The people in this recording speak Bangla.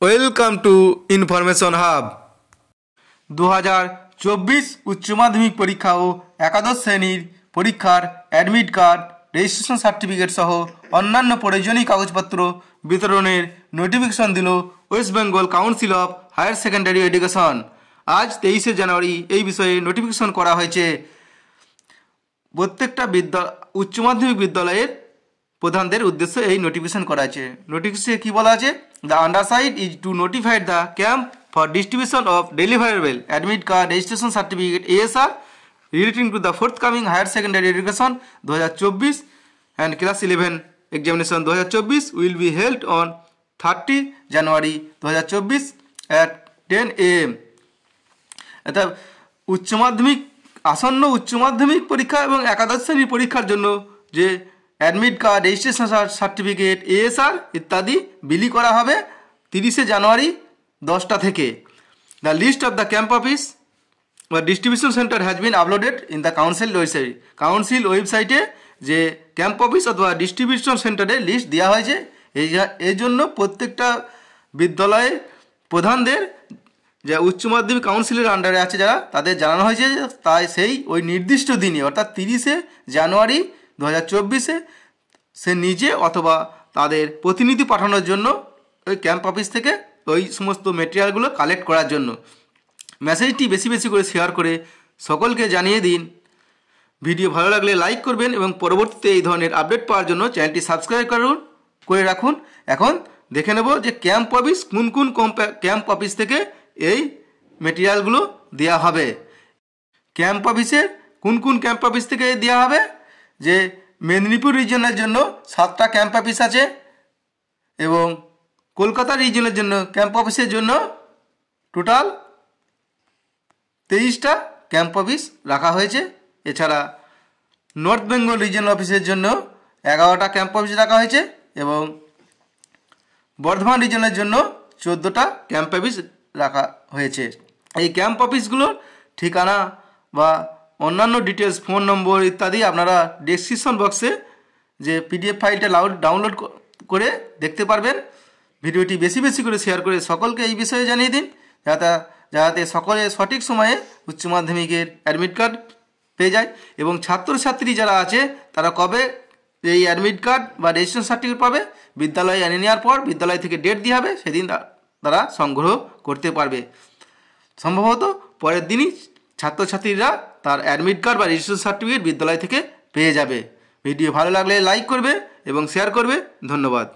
Welcome to information hub. 2024 উচ্চ মাধ্যমিক পরীক্ষা ও একাদশ শ্রেণীর পরীক্ষার অ্যাডমিট কার্ড, রেজিস্ট্রেশন সার্টিফিকেট সহ অন্যান্য প্রয়োজনীয় কাগজপত্র বিতরণের নোটিফিকেশন দিল West Bengal Council of Higher secondary Education. আজ 23শে জানুয়ারি এই বিষয়ে নোটিফিকেশন করা হয়েছে। প্রত্যেকটা উচ্চ মাধ্যমিক বিদ্যালয়ের প্রধানদের উদ্দেশ্যে এই নোটিফিকেশন করা আছে। নোটিফিকেশনে কি বলা আছে? The undersigned is to notify the camp for distribution of deliverable admit card, registration certificate ASR relating to the forthcoming higher secondary education 2024 and class 11 examination 2024 will be held on 30 January 2024 at 10 AM। অর্থাৎ উচ্চ মাধ্যমিক আসন্ন উচ্চ মাধ্যমিক পরীক্ষা এবং একাদশ শ্রেণীর পরীক্ষার জন্য যে admit card, registration certificate, ASR ইত্যাদি বিলি করা হবে 30শে জানুয়ারি 10টা থেকে। The list of the camp office বা distribution centre has been uploaded in the council website. Council ওয়েবসাইটে যে ক্যাম্প অফিস অথবা ডিস্ট্রিবিউশন সেন্টারে লিস্ট দেওয়া হয়েছে। এই জন্য প্রত্যেকটা বিদ্যালয়ের প্রধানদের যে উচ্চ মাধ্যমিক কাউন্সিলের আন্ডারে আছে যারা, তাদের জানানো হয়েছে তাই সেই ওই নির্দিষ্ট দিনে অর্থাৎ 30শে জানুয়ারি 2024 সে নিজে অথবা তাদের প্রতিনিধি পাঠানোর জন্য ওই ক্যাম্প অফিস থেকে ওই সমস্ত মেটেরিয়ালগুলো কালেক্ট করার জন্য। মেসেজটি বেশি বেশি করে শেয়ার করে সকলকে জানিয়ে দিন। ভিডিও ভালো লাগলে লাইক করবেন এবং পরবর্তীতে এই ধরনের আপডেট পাওয়ার জন্য চ্যানেলটি সাবস্ক্রাইব করে রাখুন। এখন দেখে নেব যে ক্যাম্প অফিস কোন কোন ক্যাম্প অফিস থেকে এই মেটেরিয়ালগুলো দেওয়া হবে। ক্যাম্প অফিসের কোন কোন ক্যাম্প অফিস থেকে দেওয়া হবে? যে মেদিনীপুর রিজনের জন্য 7টা ক্যাম্প অফিস আছে এবং কলকাতা রিজনের জন্য ক্যাম্প অফিসের জন্য টোটাল 23টা ক্যাম্প অফিস রাখা হয়েছে। এছাড়া নর্থ বেঙ্গল রিজনাল অফিসের জন্য 11টা ক্যাম্প অফিস রাখা হয়েছে এবং বর্ধমান রিজনের জন্য 14টা ক্যাম্প অফিস রাখা হয়েছে। এই ক্যাম্প অফিসগুলোর ঠিকানা বা অন্যান্য ডিটেলস, ফোন নম্বর ইত্যাদি আপনারা ডেসক্রিপশন বক্সে যে PDF ফাইলটা ডাউনলোড করে দেখতে পারবেন। ভিডিওটি বেশি বেশি করে শেয়ার করে সকলকে এই বিষয়ে জানিয়ে দিন যাতে সকলে সঠিক সময়ে উচ্চ মাধ্যমিকের অ্যাডমিট কার্ড পেয়ে যায় এবং ছাত্রছাত্রী যারা আছে তারা কবে এই অ্যাডমিট কার্ড বা রেজিস্ট্রেশন সার্টিফিকেট পাবে, বিদ্যালয়ে এনে নেওয়ার পর বিদ্যালয় থেকে ডেট দিয়ে হবে, সেদিন তারা সংগ্রহ করতে পারবে। সম্ভবত পরের দিনই ছাত্রছাত্রীরা তার অ্যাডমিট কার্ড বা রেজিস্ট্রেশন সার্টিফিকেট বিদ্যালয় থেকে পেয়ে যাবে। ভিডিও ভালো লাগলে লাইক করবে এবং শেয়ার করবে। ধন্যবাদ।